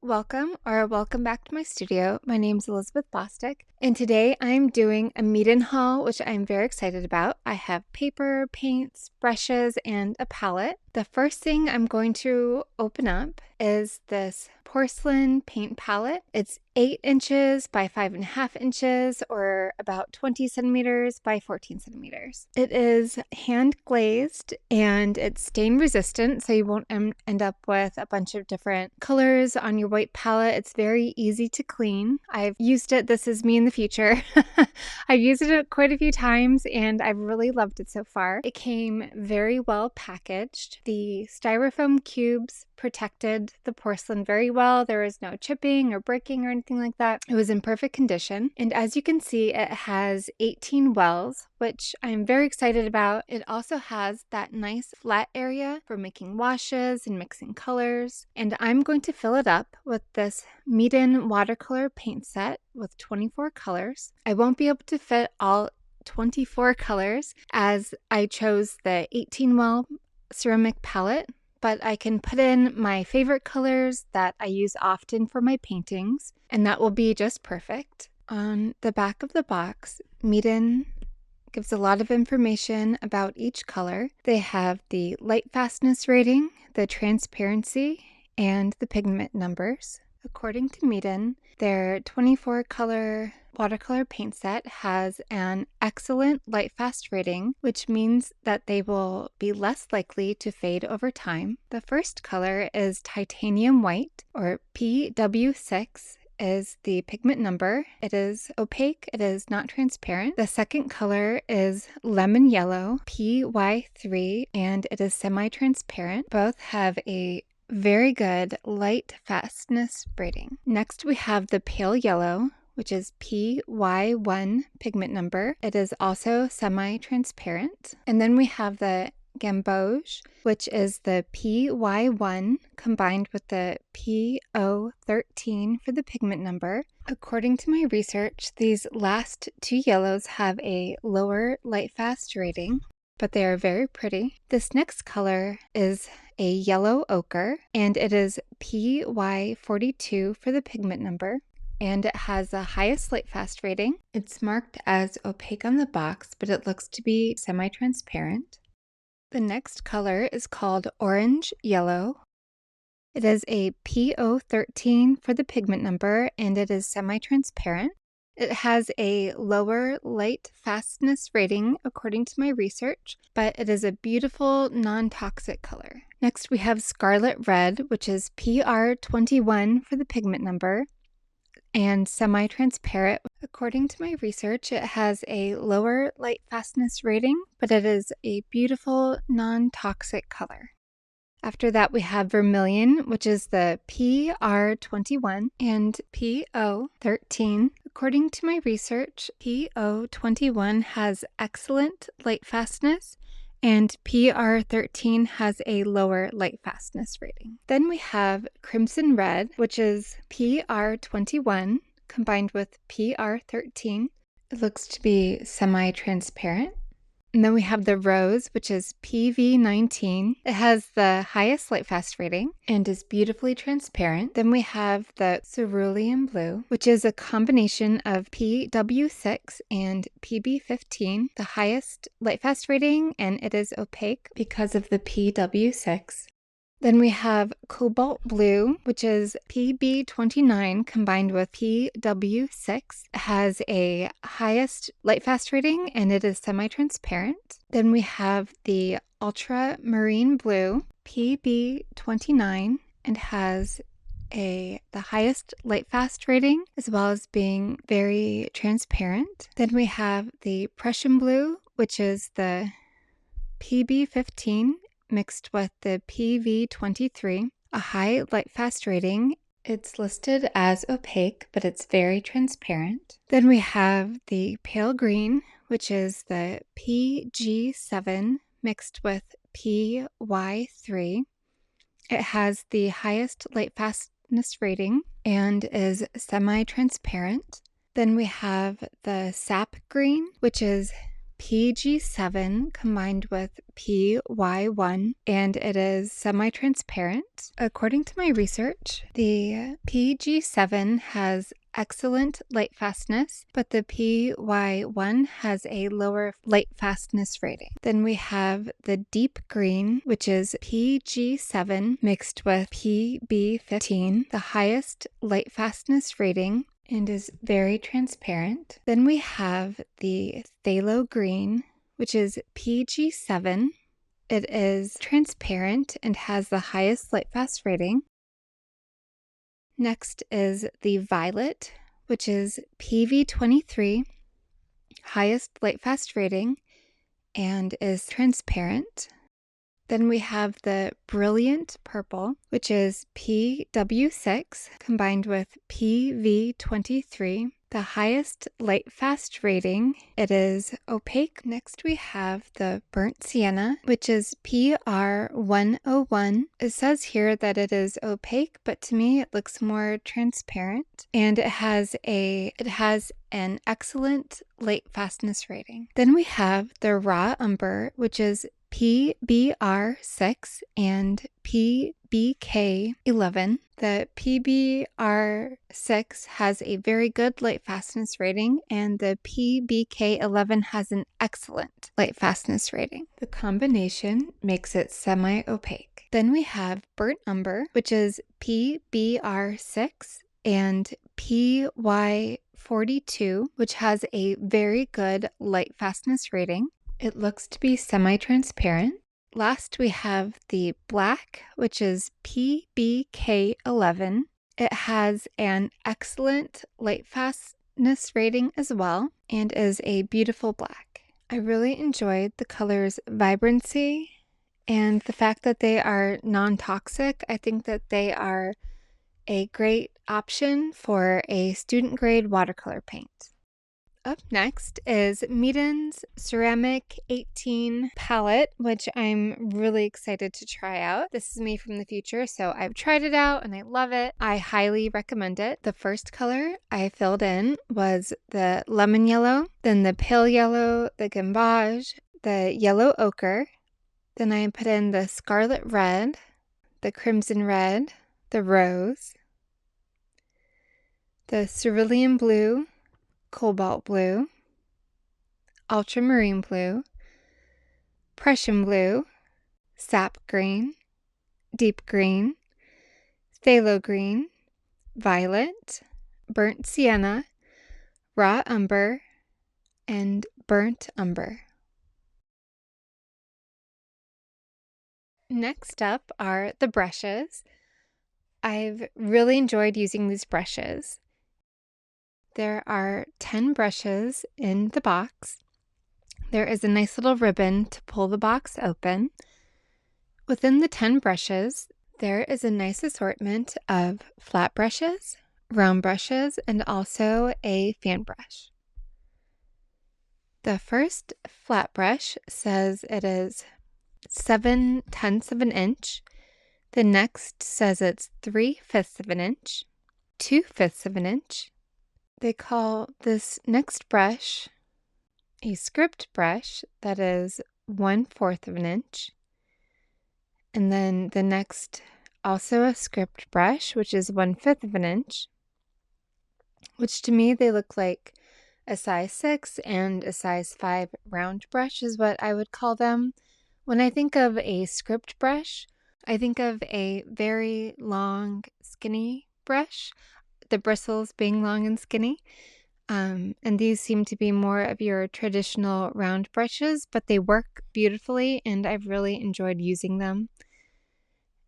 Welcome back to my studio. My name is Elizabeth Bostic, and today I'm doing a Meeden haul, which I'm very excited about. I have paper, paints, brushes, and a palette. The first thing I'm going to open up is this porcelain paint palette. It's 8 inches by 5.5 inches, or about 20 centimeters by 14 centimeters. It is hand glazed and it's stain resistant, so you won't end up with a bunch of different colors on your white palette. It's very easy to clean. I've used it. This is me in the future. I've used it quite a few times and I've really loved it so far. It came very well packaged. The styrofoam cubes protected the porcelain very well. There was no chipping or breaking or anything like that. It was in perfect condition. And as you can see, it has 18 wells, which I'm very excited about. It also has that nice flat area for making washes and mixing colors. And I'm going to fill it up with this Meeden watercolor paint set with 24 colors. I won't be able to fit all 24 colors as I chose the 18 well ceramic palette, but I can put in my favorite colors that I use often for my paintings, and that will be just perfect. On the back of the box, Meeden gives a lot of information about each color. They have the light fastness rating, the transparency, and the pigment numbers. According to Meeden, their 24 color watercolor paint set has an excellent light fast rating, which means that they will be less likely to fade over time. The first color is titanium white, or PW6 is the pigment number. It is opaque, it is not transparent. The second color is lemon yellow, PY3, and it is semi-transparent. Both have a very good light fastness rating. Next we have the pale yellow, which is PY1 pigment number. It is also semi-transparent. And then we have the gamboge, which is the PY1 combined with the PO13 for the pigment number. According to my research, these last two yellows have a lower light fast rating, but they are very pretty. This next color is a yellow ochre, and it is PY42 for the pigment number, and it has the highest light fast rating. It's marked as opaque on the box, but it looks to be semi-transparent. The next color is called orange yellow. It is a PO13 for the pigment number, and it is semi-transparent. It has a lower light fastness rating according to my research, but it is a beautiful non-toxic color. Next we have scarlet red, which is PR21 for the pigment number, and semi-transparent. According to my research, it has a lower light fastness rating, but it is a beautiful non-toxic color. After that, we have vermilion, which is the PR21 and PO13. According to my research, PO21 has excellent light fastness, and PR13 has a lower light fastness rating. Then we have crimson red, which is PR21 combined with PR13. It looks to be semi-transparent. And then we have the rose, which is PV19. It has the highest light fast rating and is beautifully transparent. Then we have the cerulean blue, which is a combination of PW6 and PB15, the highest light fast rating, and it is opaque because of the PW6. Then we have cobalt blue, which is PB29 combined with PW6. It has a highest light fast rating and it is semi-transparent. Then we have the ultramarine blue, PB29, and has the highest light fast rating as well as being very transparent. Then we have the Prussian blue, which is the PB15 mixed with the PV23, a high light fast rating. It's listed as opaque, but it's very transparent. Then we have the pale green, which is the PG7 mixed with PY3. It has the highest light fastness rating and is semi-transparent. Then we have the sap green, which is PG7 combined with PY1, and it is semi-transparent. According to my research, the PG7 has excellent light fastness, but the PY1 has a lower light fastness rating. Then we have the deep green, which is PG7 mixed with PB15, the highest light fastness rating, and is very transparent. Then we have the phthalo green, which is PG7. It is transparent and has the highest light fast rating. Next is the violet, which is PV23, highest light fast rating, and is transparent. Then we have the brilliant purple, which is PW6 combined with PV23, the highest light fast rating. It is opaque. Next we have the burnt sienna, which is PR101. It says here that it is opaque, but to me it looks more transparent, and it has an excellent light fastness rating. Then we have the raw umber, which is PBR6 and PBK11. The PBR6 has a very good light fastness rating, and the PBK11 has an excellent light fastness rating. The combination makes it semi-opaque. Then we have burnt umber, which is PBR6 and PY42, which has a very good light fastness rating. It looks to be semi-transparent. Last, we have the black, which is PBK11. It has an excellent light fastness rating as well, and is a beautiful black. I really enjoyed the color's vibrancy and the fact that they are non-toxic. I think that they are a great option for a student grade watercolor paint. Up next is Meeden's Ceramic 18 palette, which I'm really excited to try out. This is me from the future, so I've tried it out and I love it. I highly recommend it. The first color I filled in was the lemon yellow, then the pale yellow, the gamboge, the yellow ochre. Then I put in the scarlet red, the crimson red, the rose, the cerulean blue, cobalt blue, ultramarine blue, Prussian blue, sap green, deep green, phthalo green, violet, burnt sienna, raw umber, and burnt umber. Next up are the brushes. I've really enjoyed using these brushes. There are 10 brushes in the box. There is a nice little ribbon to pull the box open. Within the 10 brushes, there is a nice assortment of flat brushes, round brushes, and also a fan brush. The first flat brush says it is 7/10 of an inch. The next says it's 3/5 of an inch, 2/5 of an inch. They call this next brush a script brush that is 1/4 of an inch. And then the next, also a script brush, which is 1/5 of an inch, which to me they look like a size 6 and a size 5 round brush is what I would call them. When I think of a script brush, I think of a very long, skinny brush, the bristles being long and skinny. And these seem to be more of your traditional round brushes, but they work beautifully and I've really enjoyed using them.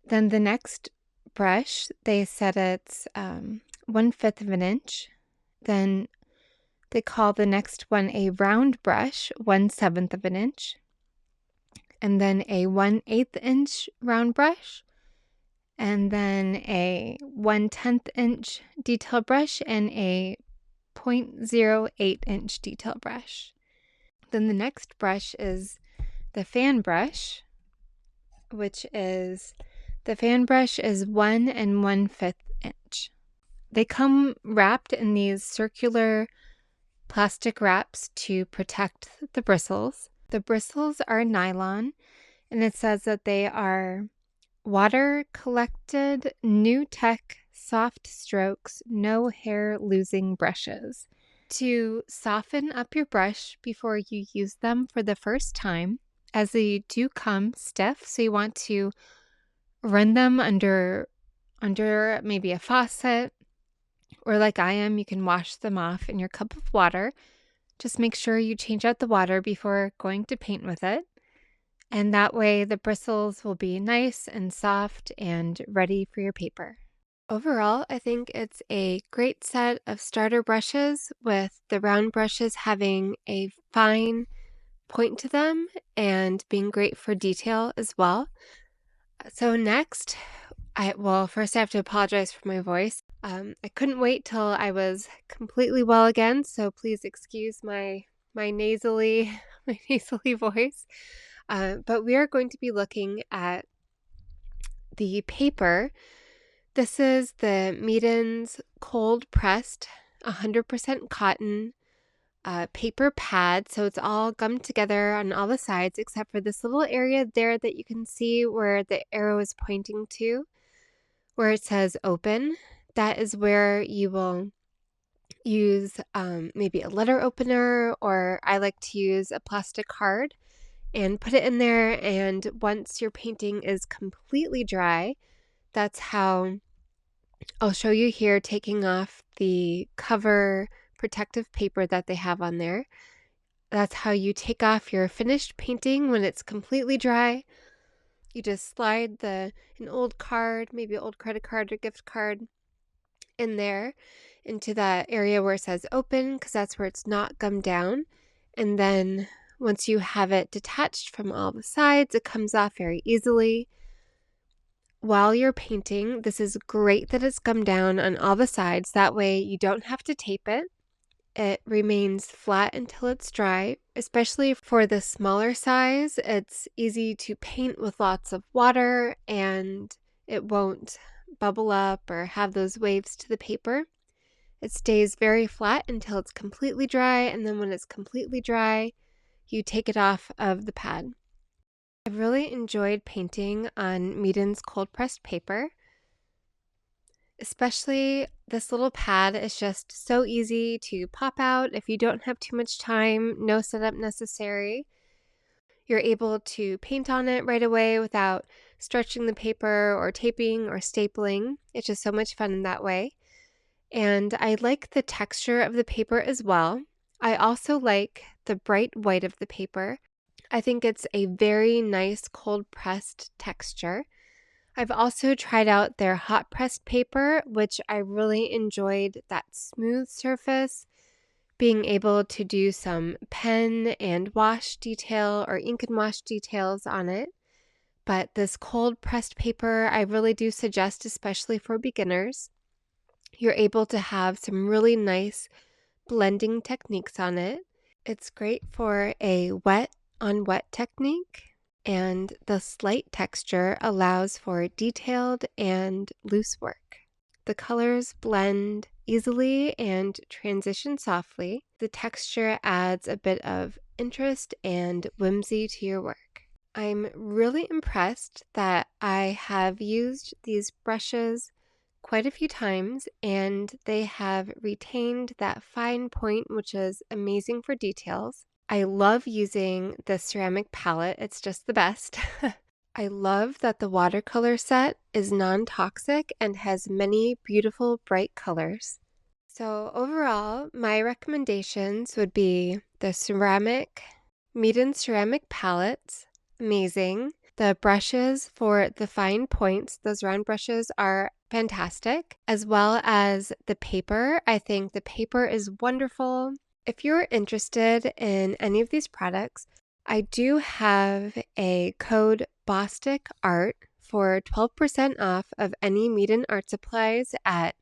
Then the next brush, they said it's 1/5 of an inch. Then they call the next one a round brush, 1/7 of an inch. And then a 1/8 inch round brush. And then a 1/10 inch detail brush and a 0.08 inch detail brush. Then the next brush is the fan brush, which is, the fan brush is 1 1/5 inch. They come wrapped in these circular plastic wraps to protect the bristles. The bristles are nylon, and it says that they are water collected, new tech, soft strokes, no hair losing brushes. To soften up your brush before you use them for the first time, as they do come stiff, so you want to run them under maybe a faucet, or like I am, you can wash them off in your cup of water. Just make sure you change out the water before going to paint with it. And that way the bristles will be nice and soft and ready for your paper. Overall, I think it's a great set of starter brushes, with the round brushes having a fine point to them and being great for detail as well. So next, first I have to apologize for my voice. I couldn't wait till I was completely well again, so please excuse my nasally voice. But we are going to be looking at the paper. This is the Meeden's cold pressed 100% cotton paper pad. So it's all gummed together on all the sides except for this little area there that you can see where the arrow is pointing to, where it says open. That is where you will use maybe a letter opener, or I like to use a plastic card and put it in there. And once your painting is completely dry, that's how I'll show you here, taking off the cover protective paper that they have on there. That's how you take off your finished painting when it's completely dry. You just slide an old card, maybe an old credit card or gift card, in there into that area where it says open, because that's where it's not gummed down. And then once you have it detached from all the sides, it comes off very easily. While you're painting, this is great that it's gummed down on all the sides. That way you don't have to tape it. It remains flat until it's dry. Especially for the smaller size, it's easy to paint with lots of water and it won't bubble up or have those waves to the paper. It stays very flat until it's completely dry, and then when it's completely dry, you take it off of the pad. I've really enjoyed painting on Meeden's cold pressed paper. Especially this little pad is just so easy to pop out if you don't have too much time, no setup necessary. You're able to paint on it right away without stretching the paper or taping or stapling. It's just so much fun in that way. And I like the texture of the paper as well. I also like the bright white of the paper. I think it's a very nice cold pressed texture. I've also tried out their hot pressed paper, which I really enjoyed that smooth surface, being able to do some pen and wash detail or ink and wash details on it. But this cold pressed paper, I really do suggest, especially for beginners. You're able to have some really nice blending techniques on it. It's great for a wet on wet technique, and the slight texture allows for detailed and loose work. The colors blend easily and transition softly. The texture adds a bit of interest and whimsy to your work. I'm really impressed that I have used these brushes quite a few times, and they have retained that fine point, which is amazing for details. I love using the ceramic palette. It's just the best. I love that the watercolor set is non-toxic and has many beautiful bright colors. So overall, my recommendations would be the Meeden ceramic palettes, amazing. The brushes for the fine points, those round brushes, are fantastic, as well as the paper. I think the paper is wonderful. If you're interested in any of these products, I do have a code BOSTICART for 12% off of any Meeden art supplies at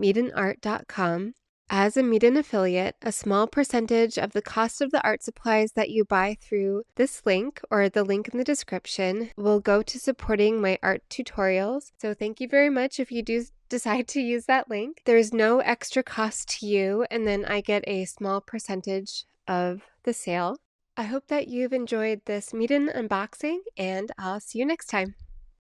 meedenart.com. As a Meeden affiliate, a small percentage of the cost of the art supplies that you buy through this link or the link in the description will go to supporting my art tutorials. So thank you very much if you do decide to use that link. There's no extra cost to you, and then I get a small percentage of the sale. I hope that you've enjoyed this Meeden unboxing, and I'll see you next time.